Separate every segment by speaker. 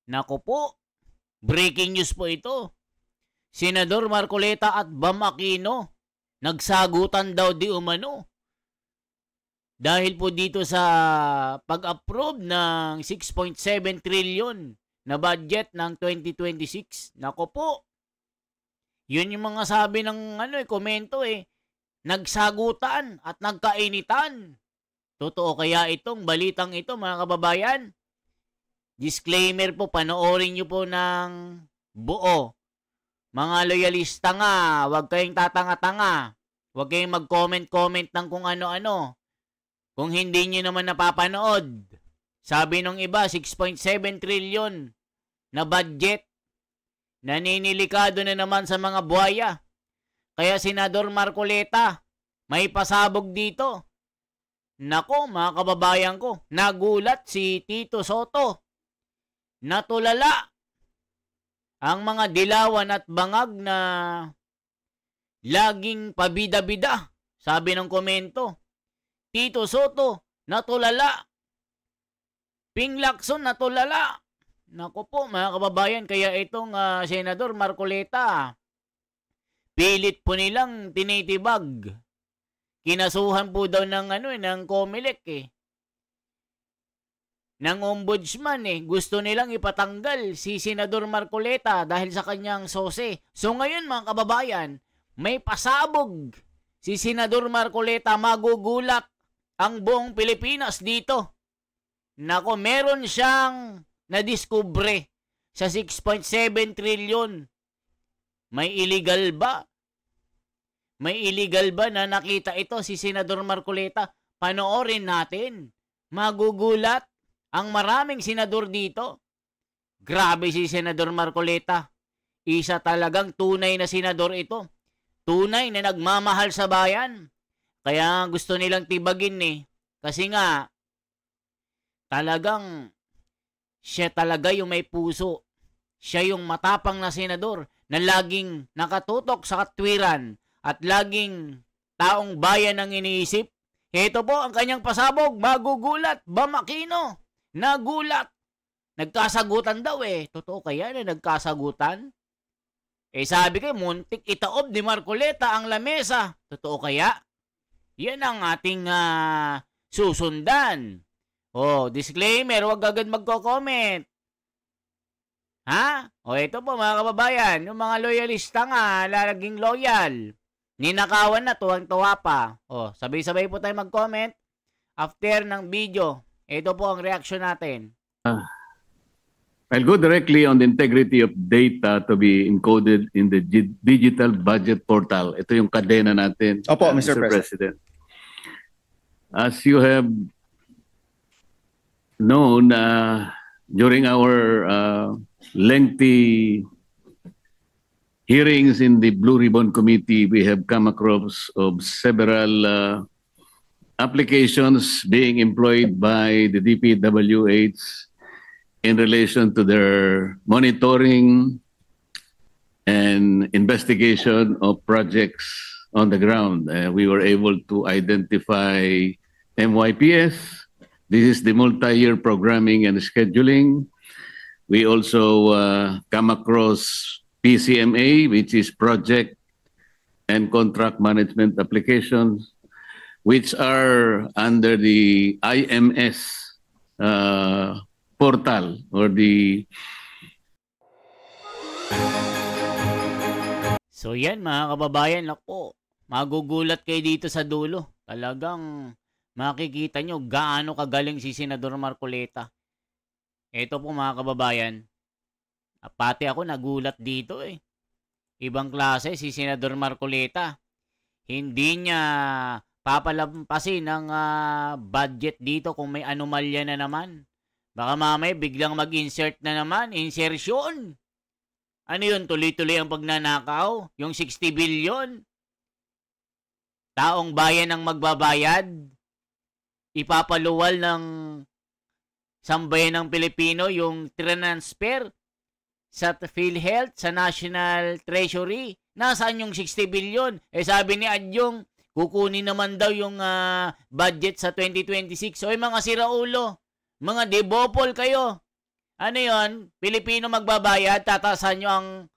Speaker 1: Naku po, breaking news po ito. Senador Marcoleta at Bam Aquino nagsagutan daw di umano. Dahil po dito sa pag-approve ng 6.7 trillion na budget ng 2026. Nako po. Yun yung mga sabi ng komento Nagsagutan at nagkainitan. Totoo kaya itong balitang ito, mga kababayan? Disclaimer po, panoorin nyo po ng buo. Mga loyalista nga, huwag kayong tatanga-tanga. Huwag kayong mag-comment-comment ng kung ano-ano. Kung hindi nyo naman napapanood. Sabi nung iba, 6.7 trillion na budget. Naninilikado na naman sa mga buhaya. Kaya Senador Marcoleta, may pasabog dito. Nako, mga kababayan ko, nagulat si Tito Soto. Natulala ang mga dilawan at bangag na laging pabida-bida. Sabi ng komento, Tito Soto, natulala. Ping Lacson, natulala. Nako po, mga kababayan, kaya itong Senador Marcoleta, pilit po nilang tinitibag. Kinasuhan po daw ng ng COMELEC ng ombudsman Gusto nilang ipatanggal si Senador Marcoleta dahil sa kanyang sose. So ngayon, mga kababayan, may pasabog si Senador Marcoleta, magugulat ang buong Pilipinas dito. Nako, meron siyang nadiskubre sa 6.7 trillion. May illegal ba? May illegal ba na nakita ito si Senador Marcoleta? Panoorin natin. Magugulat ang maraming senador dito. Grabe si Senador Marcoleta. Isa talagang tunay na senador ito. Tunay na nagmamahal sa bayan. Kaya gusto nilang tibagin Kasi nga, talagang siya talaga yung may puso. Siya yung matapang na senador na laging nakatutok sa katwiran at laging taong bayan ang iniisip. Ito po ang kanyang pasabog, magugulat, Bam Aquino, nagulat. Nagkasagutan daw Totoo kaya na nagkasagutan? Sabi ko, muntik itaob ni Marcoleta ang lamesa. Totoo kaya? Yan ang ating susundan. Disclaimer, huwag agad magko-comment. Ha? Ito po, mga kababayan, yung mga loyalista nga, laging loyal. Ninakawan na, tuwang-tuwa pa. Sabay-sabay po tayo mag-comment after ng video. Ito po ang reaction natin.
Speaker 2: I'll go directly on the integrity of data to be encoded in the digital budget portal. Ito yung kadena natin.
Speaker 3: Opo, Mr. President.
Speaker 2: As you have known, during our lengthy hearings in the Blue Ribbon Committee, we have come across of several applications being employed by the DPWH in relation to their monitoring and investigation of projects on the ground. We were able to identify MYPS. This is the multi-year programming and scheduling. We also come across PCMA, which is project and contract management applications, which are under the IMS portal or the...
Speaker 1: So yan, mga kababayan, ako, magugulat kayo dito sa dulo. Talagang makikita nyo gaano kagaling si Senador Marcoleta. Ito po, mga kababayan, pati ako nagulat dito Ibang klase si Senador Marcoleta. Hindi niya papalampasin ang budget dito kung may anomalya na naman. Baka mamaya biglang mag-insert na naman. Insertion. Ano yun? Tuloy-tuloy ang pagnanakaw? Yung 60 billion? Taong bayan ang magbabayad? Ipapaluwal ng sambayan ng Pilipino yung transfer sa PhilHealth, sa National Treasury. Nasaan yung 60 billion? Sabi ni Adyong, kukunin naman daw yung budget sa 2026. So, mga siraulo, mga debopol kayo. Ano yon? Pilipino magbabayad, tatasan nyo ang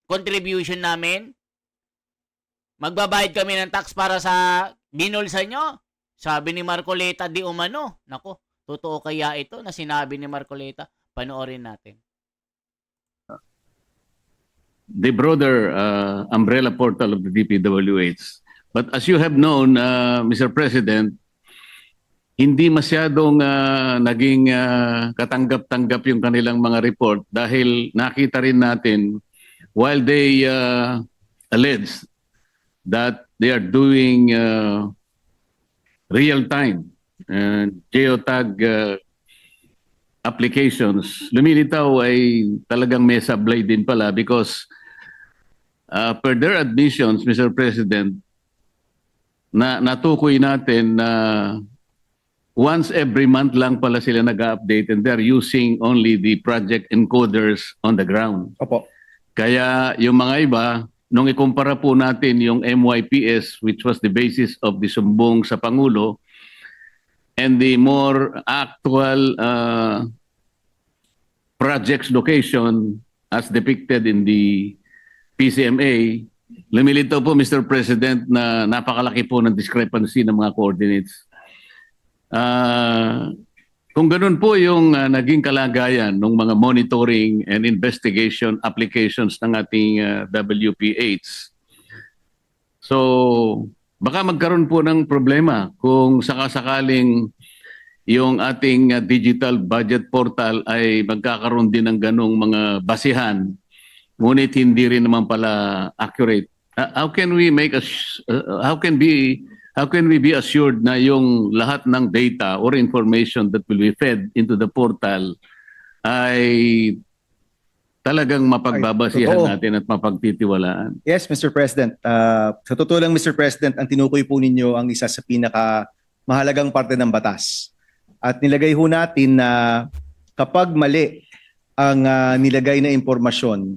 Speaker 1: contribution namin? Magbabayad kami ng tax para sa binulsa nyo? Sabi ni Marcoleta di umano. Nako, totoo kaya ito na sinabi ni Marcoleta? Panoorin natin.
Speaker 2: The broader umbrella portal of the DPWH. But as you have known, Mr. President, hindi masyadong naging katanggap-tanggap yung kanilang mga report dahil nakita rin natin while they allege that they are doing real-time geotag applications, lumilitaw ay talagang may sablay din pala because per their admissions, Mr. President, natukoy natin na once every month lang pala sila nag-update and they're using only the project encoders on the ground.
Speaker 3: Opo.
Speaker 2: Kaya yung mga iba, nung ikumpara po natin yung MYPS, which was the basis of the sumbong sa Pangulo, and the more actual project's location as depicted in the PCMA, lumilitaw po, Mr. President, na napakalaki po ng discrepancy ng mga coordinates. Kung ganun po yung naging kalagayan ng mga monitoring and investigation applications ng ating WPH, so baka magkaroon po ng problema kung sakasakaling yung ating digital budget portal ay magkakaroon din ng ganong mga basihan, ngunit hindi rin naman pala accurate. How can we be assured na yung lahat ng data or information that will be fed into the portal ay talagang mapagbabasihan natin at mapagtitiwalaan?
Speaker 3: Yes, Mr. President. Sa totoo lang, Mr. President, ang tinukoy po ninyo ang isa sa pinaka-mahalagang parte ng batas. At nilagay ho natin na kapag mali ang nilagay na impormasyon,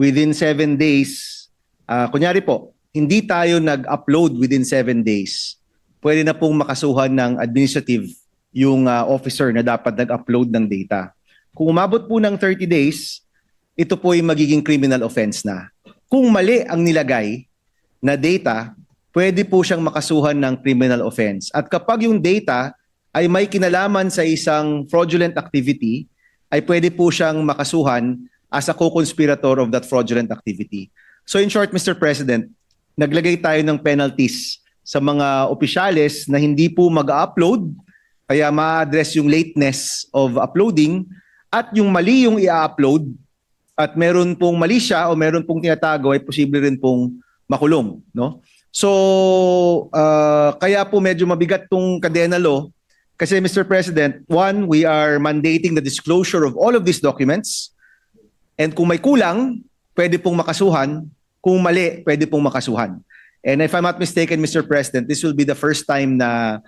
Speaker 3: within 7 days, kunyari po, hindi tayo nag-upload within 7 days, pwede na pong makasuhan ng administrative yung officer na dapat nag-upload ng data. Kung umabot po ng 30 days, ito po ay magiging criminal offense na. Kung mali ang nilagay na data, pwede po siyang makasuhan ng criminal offense. At kapag yung data ay may kinalaman sa isang fraudulent activity, ay pwede po siyang makasuhan as a co-conspirator of that fraudulent activity. So in short, Mr. President, naglagay tayo ng penalties sa mga opisyales na hindi po mag-upload, kaya ma-address yung lateness of uploading, at yung mali yung i-upload, at meron pong mali siya o meron pong tinatago, ay posible rin pong makulong. No? So, kaya po medyo mabigat tong kadena law. Kasi Mr. President, one, we are mandating the disclosure of all of these documents. And kung may kulang, pwede pong makasuhan. Kung mali, pwede pong makasuhan. And if I'm not mistaken, Mr. President, this will be the first time na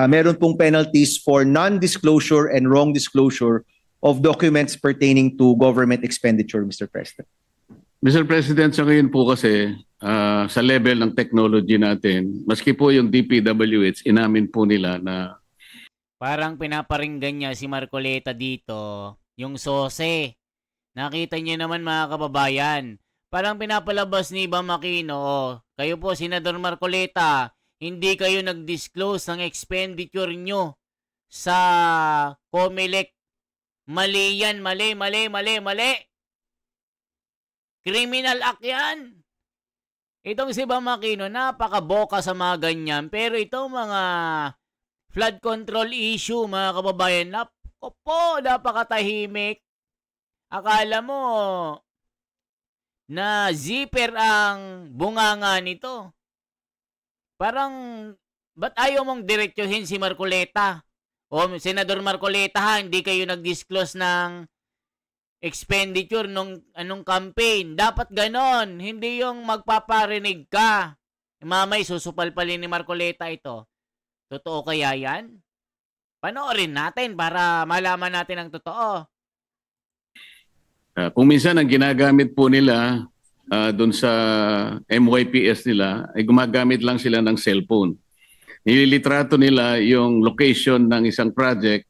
Speaker 3: meron pong penalties for non-disclosure and wrong disclosure of documents pertaining to government expenditure, Mr. President.
Speaker 2: Mr. President, sa ngayon po kasi sa level ng technology natin, maski po yung DPWH, inamin po nila na
Speaker 1: parang pinaparinggan niya si Marcoleta dito, yung sose. Nakita niyo naman mga kababayan, parang pinapalabas ni Bam Aquino, kayo po, Senador Marcoleta, hindi kayo nag-disclose ng expenditure nyo sa COMELEC. Mali yan, mali. Criminal act yan. Itong si Bam Aquino, napakaboka sa mga ganyan, pero itong mga flood control issue, mga kababayan, napakatahimik. Akala mo na zipper ang bunganga nito. Parang, ba't ayaw mong diretsuhin si Marcoleta? O Senador Marcoleta, hindi kayo nag-disclose ng expenditure nung anong campaign. Dapat ganon, hindi yung magpaparinig ka. Mamay, susupalpalin ni Marcoleta ito. Totoo kaya yan? Panoorin natin para malaman natin ang totoo.
Speaker 2: Kung minsan ang ginagamit po nila doon sa MYPS nila, ay gumagamit lang sila ng cellphone. Nililitrato nila yung location ng isang project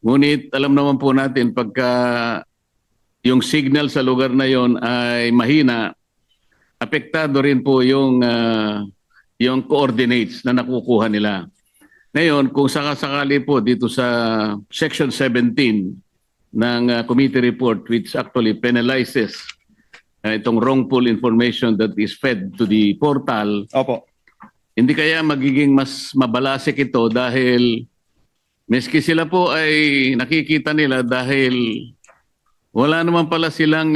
Speaker 2: Ngunit alam naman po natin pagka yung signal sa lugar na yon ay mahina, apektado rin po yung coordinates na nakukuha nila. Ngayon, kung sakasakali po dito sa Section 17 ng committee report which actually penalizes itong wrongful information that is fed to the portal,
Speaker 3: Opo.
Speaker 2: hindi kaya magiging mas mabalasik ito dahil meski sila po ay nakikita nila dahil wala naman pala silang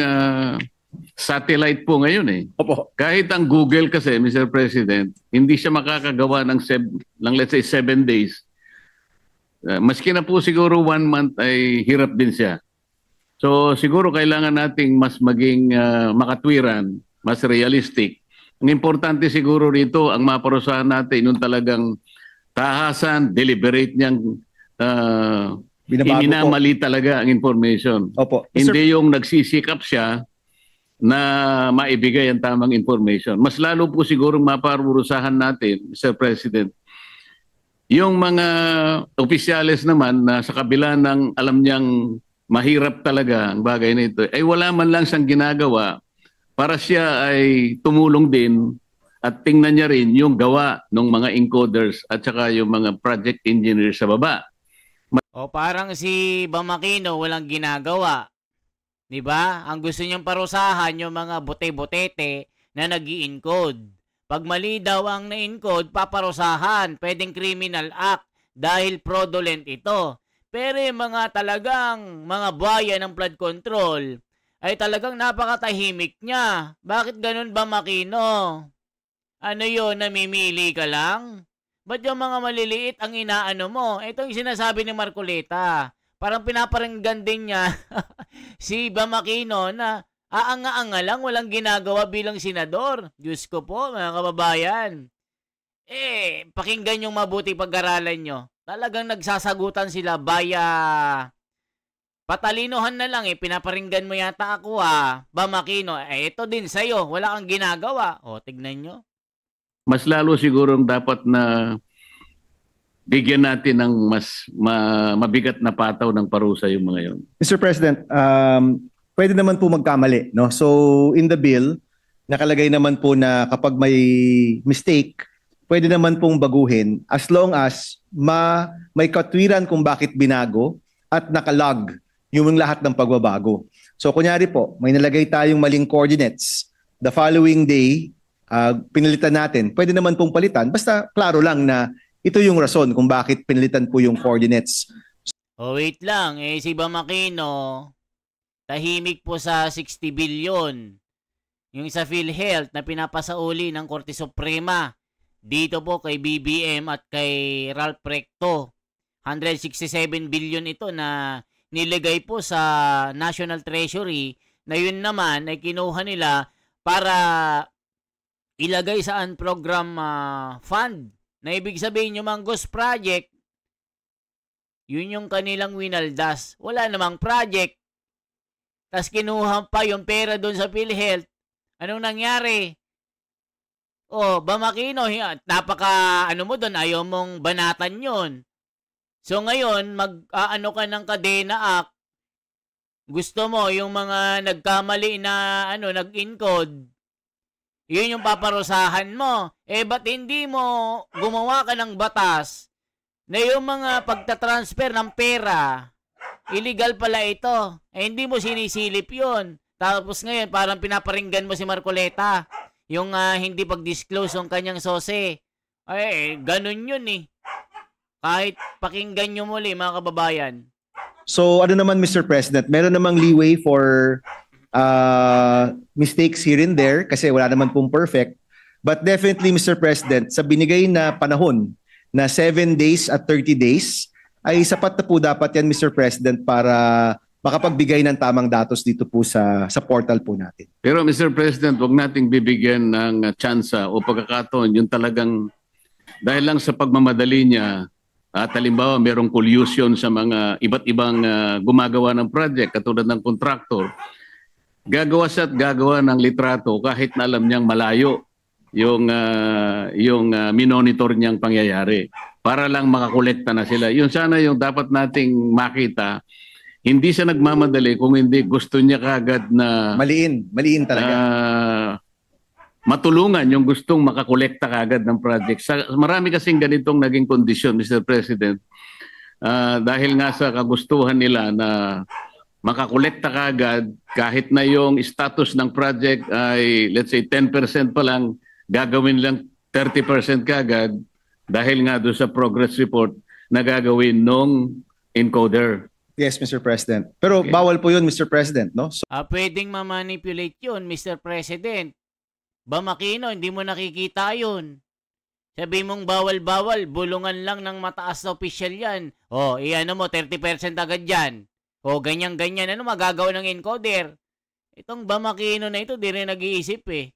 Speaker 2: satellite po ngayon eh.
Speaker 3: Opo.
Speaker 2: Kahit ang Google kasi, Mr. President, hindi siya makakagawa ng let's say 7 days. Maski na po siguro 1 month ay hirap din siya. So siguro kailangan nating mas maging makatwiran, mas realistic. Ang importante siguro rito, ang maparusahan natin yung talagang tahasan, deliberate niyang iminamali talaga ang information.
Speaker 3: Opo.
Speaker 2: Hindi yung nagsisikap siya na maibigay ang tamang information. Mas lalo po siguro maparusahan natin, Mr. President, yung mga opisyales naman na sa kabila ng alam niyang mahirap talaga ang bagay na ito, ay wala man lang siyang ginagawa para siya ay tumulong din at tingnan niya rin yung gawa ng mga encoders at saka yung mga project engineers sa baba.
Speaker 1: O parang si Bam Aquino walang ginagawa. 'Di ba? Ang gusto niyang parusahan yung mga bote-botete na nag-i-encode. Pag mali daw ang na-encode, paparusahan. Pwedeng criminal act dahil fraudulent ito. Pero yung mga talagang mga buhaya ng flood control ay talagang napakatahimik niya. Bakit ganun ba, Aquino? Ano yun, namimili ka lang? Ba't yung mga maliliit ang inaano mo? Ito yung sinasabi ni Marcoleta. Parang pinaparinggan din niya si Bam Aquino na aanga-anga lang, walang ginagawa bilang senador. Diyos ko po, mga kababayan. Pakinggan yung mabuti pag-aralan nyo. Talagang nagsasagutan sila via patalinuhan na lang pinaparinggan mo yata ako Bam Aquino. Ito din sa'yo, wala kang ginagawa. O, tignan nyo.
Speaker 2: Mas lalo siguro dapat na bigyan natin ng mas mabigat na pataw ng parusa yung mga yon.
Speaker 3: Mr. President, pwede naman po magkamali, no? So in the bill, nakalagay naman po na kapag may mistake, pwede naman pong baguhin as long as may katwiran kung bakit binago at nakalog yung lahat ng pagbabago. So kunyari po, may nalagay tayong maling coordinates. The following day, pinalitan natin. Pwede naman pong palitan. Basta klaro lang na ito yung rason kung bakit pinalitan po yung coordinates.
Speaker 1: Oh, wait lang. Si Bam Aquino, tahimik po sa 60 billion. Yung sa PhilHealth na pinapasauli ng Korte Suprema. Dito po kay BBM at kay Ralph Recto. 167 billion ito na nilagay po sa National Treasury na yun naman ay kinuha nila para ilagay sa program fund. Na ibig sabihin yung mga ghost project, yun yung kanilang winaldas. Wala namang project. Tapos kinuha pa yung pera doon sa PhilHealth. Anong nangyari? Bam Aquino, napaka mo doon, ayaw mong banatan yun. So ngayon, mag-ano ka ng kadena act. Gusto mo yung mga nagkamali na nag-encode, yun yung paparusahan mo. Ba't hindi mo gumawa ka ng batas na yung mga pagtatransfer ng pera, illegal pala ito. Hindi mo sinisilip yun. Tapos ngayon, parang pinaparinggan mo si Marcoleta. Yung hindi pag-disclose ng kanyang sose. Ganun yun eh. Kahit pakinggan nyo muli, mga kababayan.
Speaker 3: So ano naman, Mr. President, meron namang leeway for mistakes here and there kasi wala naman pong perfect. But definitely, Mr. President, sa binigay na panahon na 7 days at 30 days, ay sapat na po dapat yan, Mr. President, para makapagbigay ng tamang datos dito po sa portal po natin.
Speaker 2: Pero Mr. President, wag nating bibigyan ng tsansa o pagkakataon yung talagang dahil lang sa pagmamadali niya at halimbawa merong collusion sa mga iba't ibang gumagawa ng project katulad ng contractor, gagawa siya at gagawa ng litrato kahit na alam niyang malayo yung minonitor niyang pangyayari. para lang makakolekta na sila. Yun sana yung dapat nating makita. Hindi siya nagmamadali kung hindi gusto niya kagad na
Speaker 3: Maliin talaga.
Speaker 2: Matulungan yung gustong makakolekta kagad ng project. Marami kasing ganitong naging kondisyon, Mr. President. Dahil nga sa kagustuhan nila na makakolekta kagad, kahit na yung status ng project ay let's say 10% pa lang, gagawin lang 30% kagad dahil nga doon sa progress report na gagawin nung encoder.
Speaker 3: Yes, Mr. President. Pero bawal po yun, Mr. President, no? So,
Speaker 1: Pwedeng ma-manipulate yun, Mr. President. Bam Aquino, hindi mo nakikita yun. Sabi mong bawal-bawal, bulungan lang ng mataas na opisyal yan. O, iano mo, 30% agad yan. O, ganyan-ganyan, ano magagawa ng encoder? Itong Bam Aquino na ito, di rin nag-iisip eh.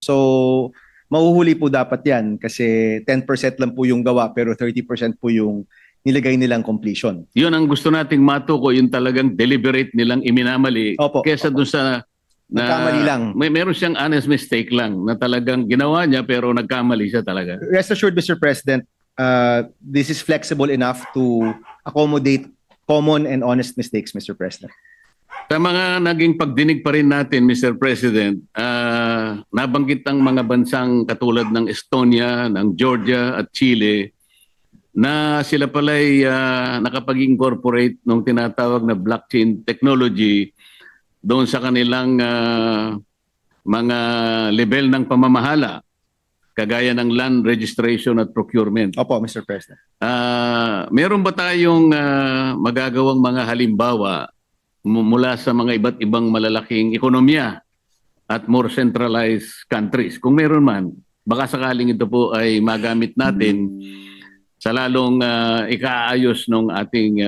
Speaker 3: so mahuhuli po dapat yan kasi 10% lang po yung gawa pero 30% po yung nilagay nilang completion.
Speaker 2: Yun ang gusto nating matuko, yung talagang deliberate nilang iminamali.
Speaker 3: Opo,
Speaker 2: kesa doon sa
Speaker 3: nagkamali lang.
Speaker 2: Meron siyang honest mistake lang na talagang ginawa niya pero nagkamali siya talaga.
Speaker 3: Rest assured, Mr. President, this is flexible enough to accommodate common and honest mistakes, Mr. President.
Speaker 2: Sa mga naging pagdinig pa rin natin, Mr. President, nabanggit ang mga bansang katulad ng Estonia, ng Georgia at Chile na sila pala'y nakapag-incorporate ng tinatawag na blockchain technology doon sa kanilang mga level ng pamamahala, kagaya ng land registration at procurement.
Speaker 3: Opo, Mr. President.
Speaker 2: Meron ba tayong magagawang mga halimbawa mula sa mga iba't ibang malalaking ekonomiya at more centralized countries? Kung meron man, baka sakaling ito po ay magamit natin sa lalong ikaayos ng ating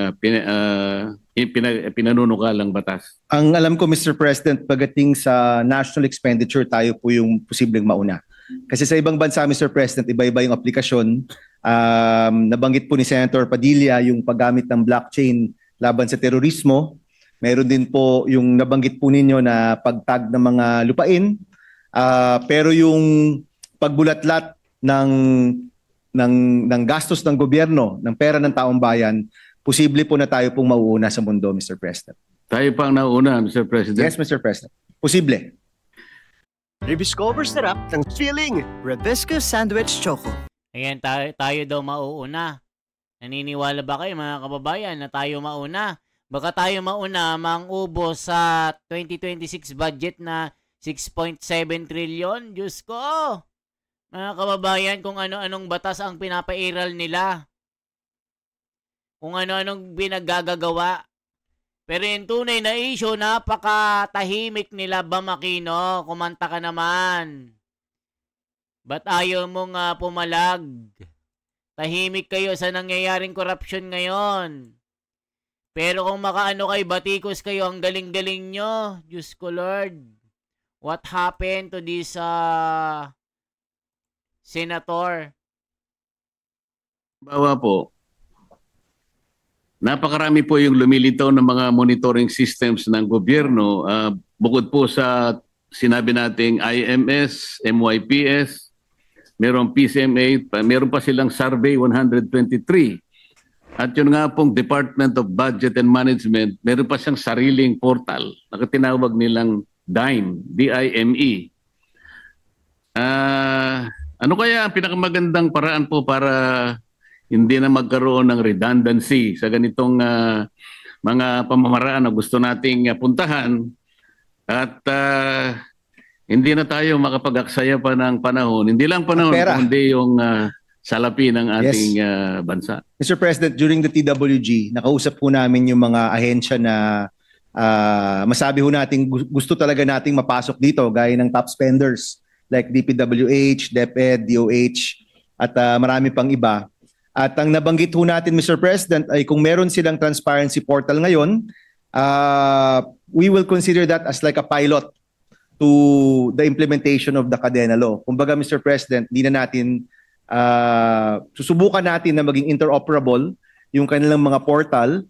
Speaker 2: pinanunukalang batas.
Speaker 3: Ang alam ko, Mr. President, pagdating sa national expenditure, tayo po yung posibleng mauna. Kasi sa ibang bansa, Mr. President, iba-iba yung aplikasyon. Nabanggit po ni Senator Padilla yung paggamit ng blockchain laban sa terorismo. Meron din po yung nabanggit po ninyo na pagtag ng mga lupain. Pero yung pagbulatlat ng gastos ng gobyerno, ng pera ng taong bayan, posible po na tayo pong mauuna sa mundo, Mr. President.
Speaker 2: Tayo pang nauna, Mr. President?
Speaker 3: Yes, Mr. President. Posible.
Speaker 4: Rediscover sarap ng feeling Rebisco Sandwich Choco.
Speaker 1: Ayan, tayo daw mauuna. Naniniwala ba kayo mga kababayan na tayo mauna? Baka tayo mauna mang-ubos sa 2026 budget na 6.7 trillion. Diyos ko! Mga kababayan, kung ano-anong batas ang pinapairal nila. Kung ano-anong binagagagawa. Pero yung tunay na issue, napakatahimik nila, Bam Aquino. Kumanta ka naman. Ba't ayaw mong pumalag? Tahimik kayo sa nangyayaring korupsyon ngayon. Pero kung makaano kay batikos kayo, ang galing-galing nyo. Diyos ko, Lord. What happened to this senator?
Speaker 2: Bawa po, napakarami po yung lumilitaw ng mga monitoring systems ng gobyerno. Bukod po sa sinabi nating IMS, MYPS, merong PCMA, meron pa silang Survey 123. At yun nga pong Department of Budget and Management, meron pa siyang sariling portal na tinawag nilang DIME, D-I-M-E. Ano kaya ang pinakamagandang paraan po para hindi na magkaroon ng redundancy sa ganitong mga pamamaraan na gusto nating puntahan at hindi na tayo makapag-aksaya pa ng panahon. Hindi lang panahon, kundi yung salapi ng ating bansa.
Speaker 3: Mr. President, during the TWG, nakausap po namin yung mga ahensya na masabi ho natin gusto talaga nating mapasok dito gaya ng top spenders like DPWH, DepEd, DOH at marami pang iba. At ang nabanggit ho natin, Mr. President, ay kung meron silang transparency portal ngayon, we will consider that as like a pilot to the implementation of the Cadena Law. Kumbaga, Mr. President, di na natin susubukan natin na maging interoperable yung kanilang mga portal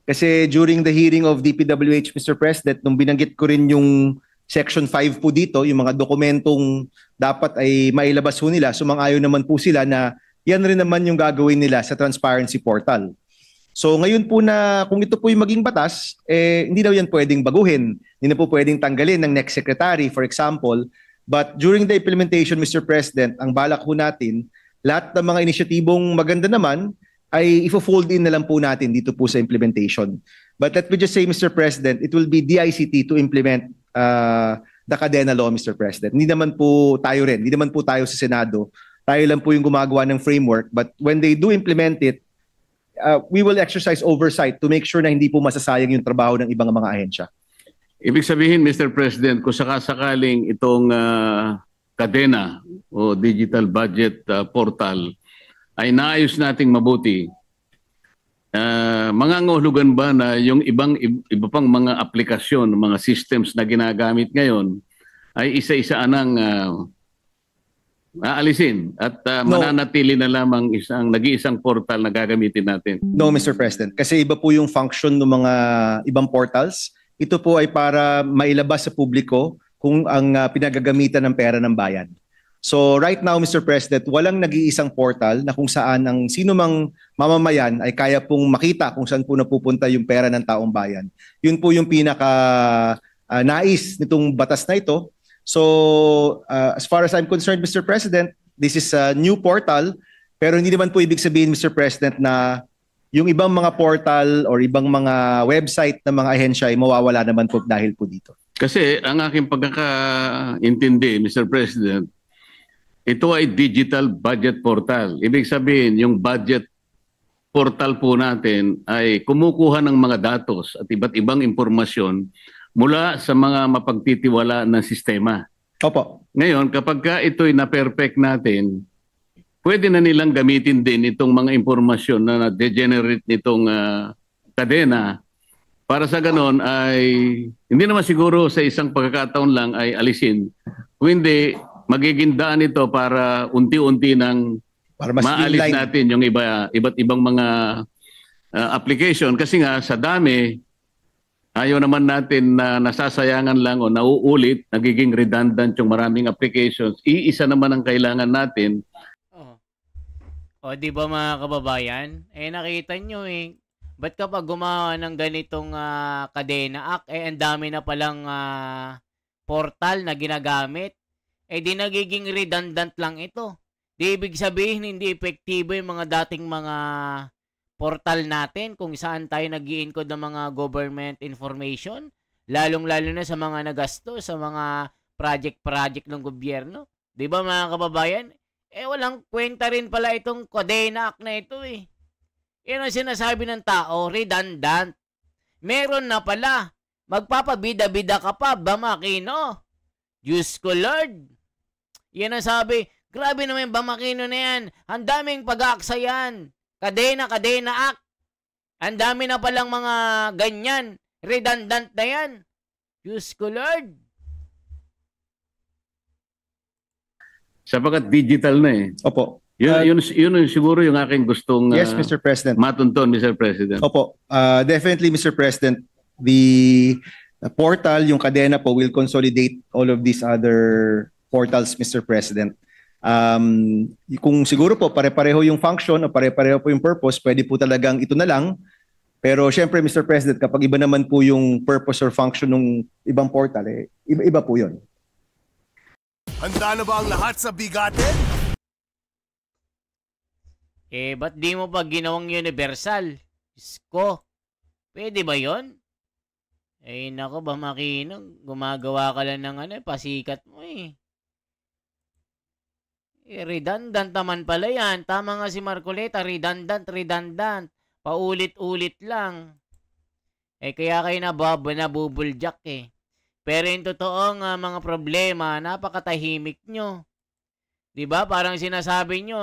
Speaker 3: kasi during the hearing of DPWH, Mr. President, nung binanggit ko rin yung Section 5 po dito, yung mga dokumentong dapat ay mailabas ho nila, sumang-ayon naman po sila na yan rin naman yung gagawin nila sa transparency portal. So ngayon po na kung ito po yung maging batas, hindi daw yan pwedeng baguhin. Hindi na po pwedeng tanggalin ng next secretary, for example. But during the implementation, Mr. President, ang balak po natin, lahat ng mga inisyatibong maganda naman ay ifo-fold in na lang po natin dito po sa implementation. But let me just say, Mr. President, it will be DICT to implement the Cadena Law, Mr. President. Hindi naman po tayo rin. Hindi naman po tayo sa Senado. Tayo lang po yung gumagawa ng framework. But when they do implement it, we will exercise oversight to make sure na hindi po masasayang yung trabaho ng ibang mga ahensya.
Speaker 2: Ibig sabihin, Mr. President, kung sakasakaling itong Cadena o Digital Budget Portal ay naayos nating mabuti, mangangahulugan ba na yung iba pang mga aplikasyon, mga systems na ginagamit ngayon ay isa-isa anang aalisin at mananatili na lamang nag-iisang portal na gagamitin natin?
Speaker 3: No, Mr. President. Kasi iba po yung function ng mga ibang portals. Ito po ay para mailabas sa publiko kung ang pinagagamitan ng pera ng bayan. So right now, Mr. President, walang nag-iisang portal na kung saan ang sino mang mamamayan ay kaya pong makita kung saan po napupunta yung pera ng taong bayan. Yun po yung pinaka nais nitong batas na ito. So as far as I'm concerned, Mr. President, this is a new portal, pero hindi naman po ibig sabihin, Mr. President, na yung ibang mga portal or ibang mga website ng mga ahensya ay mawawala naman po dahil po dito.
Speaker 2: Kasi ang aking pagkakaintindi, Mr. President, ito ay digital budget portal. Ibig sabihin, yung budget portal po natin ay kumukuha ng mga datos at iba't ibang impormasyon mula sa mga mapagtitiwala ng sistema.
Speaker 3: Opo.
Speaker 2: Ngayon, kapag ka ito'y na-perfect natin, pwede na nilang gamitin din itong mga impormasyon na na-degenerate nitong kadena para sa ganon ay hindi naman siguro sa isang pagkakataon lang ay alisin. Kung hindi, magiging daan ito para unti-unti nang maalis natin yung iba't ibang mga application. Kasi nga sa dami, ayaw naman natin na nasasayangan lang o nauulit, nagiging redundant yung maraming applications. Iisa naman ang kailangan natin.
Speaker 1: O di ba mga kababayan? Nakita nyo ba't kapag gumawa ng ganitong Cadena Act, ang dami na palang portal na ginagamit. Di nagiging redundant lang ito. Di ibig sabihin hindi epektibo yung mga dating mga portal natin kung saan tayo nag-i-encode ng mga government information, lalong-lalo na sa mga nagasto, sa mga project ng gobyerno. Di ba mga kababayan? Walang kwenta rin pala itong Cadena Act na ito Yan ang sinasabi ng tao, redundant. Meron na pala. Magpapabida-bida ka pa, Bamakino. Diyos ko Lord. Yan ang sabi, grabe naman yung Bamakino na yan. Ang daming pag-aaksa yan. Cadena Act. Ang dami na palang mga ganyan. Redundant na yan. Diyos ko Lord.
Speaker 2: Sapagat digital na
Speaker 3: Opo.
Speaker 2: Yun siguro yung aking gustong
Speaker 3: yes, Mr. President.
Speaker 2: matunton, Mr. President.
Speaker 3: Opo. Definitely, Mr. President, the portal, yung Cadena po, will consolidate all of these other portals, Mr. President. Kung siguro po pare-pareho yung function o pare-pareho po yung purpose, pwede po talagang ito na lang. Pero syempre, Mr. President, kapag iba naman po yung purpose or function ng ibang portal, iba po yun.
Speaker 5: Handa na ba ang lahat sa bigatin?
Speaker 1: Ba't di mo pa ginawang universal? Isko, pwede ba yun? Nako, Bamakino, gumagawa ka lang ng pasikat mo redundant naman pala yan. Tama nga si Marcoleta, redundant. Paulit-ulit lang. Kaya kayo nabubuljak Pero yung totoong mga problema, napakatahimik nyo. Diba? Parang sinasabi nyo,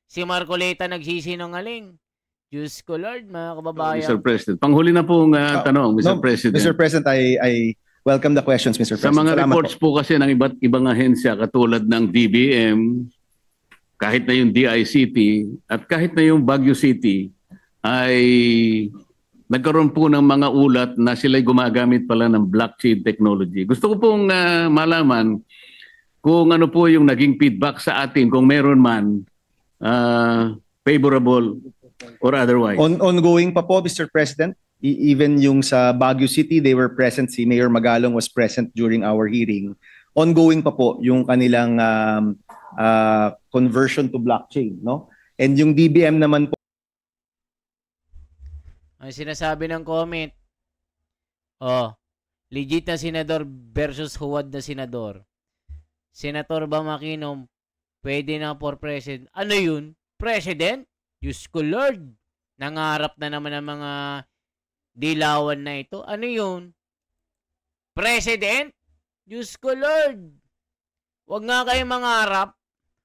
Speaker 1: si Marcoleta nagsisinungaling. Diyos ko Lord, mga kababayan.
Speaker 2: Mr. President, panghuli na pong tanong, Mr. President.
Speaker 3: Mr. President, I welcome the questions, Mr. President.
Speaker 2: Sa mga reports po kasi ng iba't ibang ahensya katulad ng DBM, kahit na yung DICT, at kahit na yung Baguio City, ay nagkaroon po ng mga ulat na sila'y gumagamit pala ng blockchain technology. Gusto ko pong malaman kung ano po yung naging feedback sa atin, kung meron man, favorable or otherwise?
Speaker 3: Ongoing pa po, Mr. President. Even yung sa Baguio City, they were present. Si Mayor Magalong was present during our hearing. Ongoing pa po yung kanilang conversion to blockchain, no? And yung DBM naman po.
Speaker 1: Ang sinasabi ng comment, legit na senador versus huwad na senador. Senator Bam Aquino, pwede na for president. Ano yun? President? Diyos ko Lord. Nangarap na naman ng mga dilawan na ito. Ano yun? President? Diyos ko Lord. Huwag nga kayo mangarap.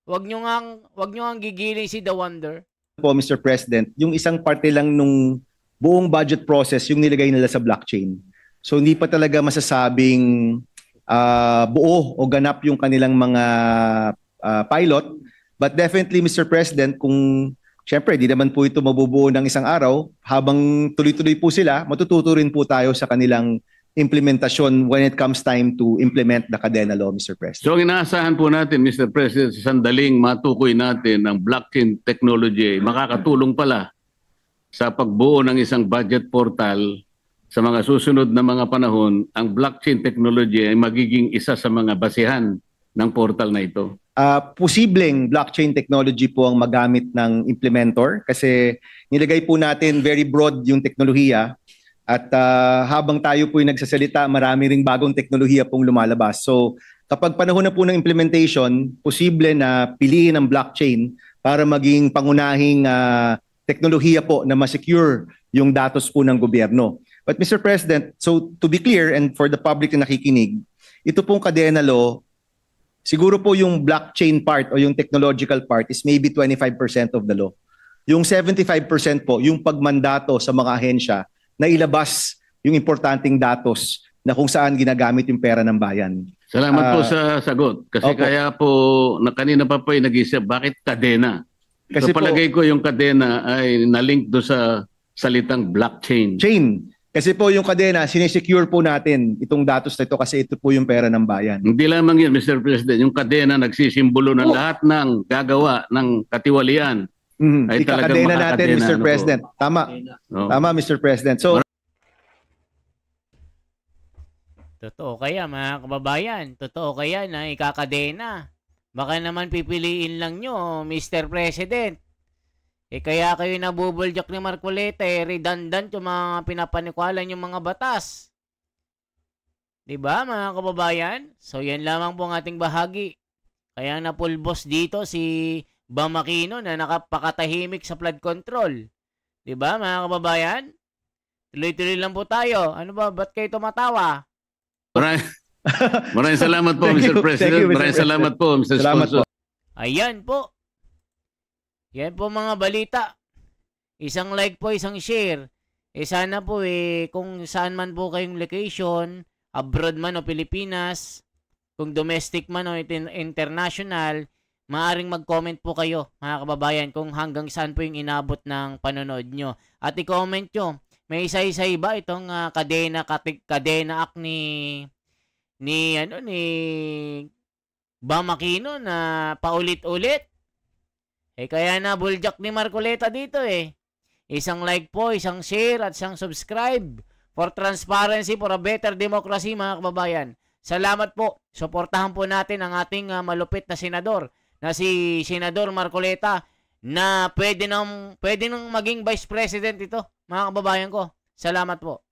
Speaker 1: Huwag nyo nga gigiling si The Wonder.
Speaker 3: Po, Mr. President, yung isang parte lang nung buong budget process yung nilagay nila sa blockchain. So hindi pa talaga masasabing buo o ganap yung kanilang mga pilot. But definitely, Mr. President, kung siyempre, di naman po ito mabubuo ng isang araw. Habang tuloy-tuloy po sila, matututo rin po tayo sa kanilang implementasyon when it comes time to implement the Cadena Law, Mr. President.
Speaker 2: So, ang inaasahan po natin, Mr. President, sa sandaling matukoy natin ang blockchain technology, makakatulong pala sa pagbuo ng isang budget portal sa mga susunod na mga panahon. Ang blockchain technology ay magiging isa sa mga basihan ng portal na ito.
Speaker 3: Posibleng blockchain technology po ang magamit ng implementor kasi nilagay po natin very broad yung teknolohiya at habang tayo po yung nagsasalita, marami ring bagong teknolohiya pong lumalabas. So kapag panahon na po ng implementation, posible na piliin ang blockchain para maging pangunahing teknolohiya po na ma-secure yung datos po ng gobyerno. But Mr. President, so to be clear and for the public na nakikinig, ito pong Cadena Law, siguro po yung blockchain part o yung technological part is maybe 25% of the law. Yung 75% po, yung pagmandato sa mga ahensya na ilabas yung importanteng datos na kung saan ginagamit yung pera ng bayan.
Speaker 2: Salamat po sa sagot. Kasi
Speaker 3: Opo.
Speaker 2: kaya po, kanina pa po nag-isip, bakit kadena?
Speaker 3: Kasi
Speaker 2: So palagay ko yung kadena ay nalink do sa salitang blockchain.
Speaker 3: Chain. Kasi po yung kadena, sinesecure po natin itong datos na ito kasi ito po yung pera ng bayan.
Speaker 2: Hindi lamang yun, Mr. President, yung kadena nagsisimbolo ng lahat ng gagawa ng katiwalian. Ay talagang
Speaker 3: Ikakadena natin,
Speaker 2: makakadena,
Speaker 3: Mr.
Speaker 2: ano po.
Speaker 3: President. Tama.
Speaker 2: Oh.
Speaker 3: Tama, Mr. President. So,
Speaker 1: Totoo kaya mga kababayan? Totoo kaya na ikakadena? Baka naman pipiliin lang nyo, Mr. President. Kaya kayo nabubuljak ni Marcoleta, redundant yung mga pinapanikualan yung mga batas. Diba mga kababayan? So yan lamang po ang ating bahagi. Kaya napulbos dito si Bam Aquino na nakapakatahimik sa flood control. Diba mga kababayan? Tuloy-tuloy lang po tayo. Ano ba? Ba't kayo tumatawa?
Speaker 2: Maraming salamat po,
Speaker 3: Thank
Speaker 2: Mr.
Speaker 3: you.
Speaker 2: President.
Speaker 3: Thank you, Mr.
Speaker 2: Maraming salamat po, Mr.
Speaker 3: Salamat
Speaker 2: Sponsor.
Speaker 1: Ayan po. Yan po mga balita. Isang like po, isang share. Sana po kung saan man po kayong location, abroad man o Pilipinas, kung domestic man o international, maaaring mag-comment po kayo, mga kababayan, kung hanggang saan po yung inabot ng panonood nyo. At i-comment nyo, may isa-isa ba itong kadena act ni Bam Aquino na paulit-ulit? Kaya na buljak ni Marcoleta dito Isang like po, isang share at isang subscribe for transparency, for a better democracy mga kababayan. Salamat po. Suportahan po natin ang ating malupit na senador na si Senador Marcoleta na pwede nang maging vice president ito mga kababayan ko. Salamat po.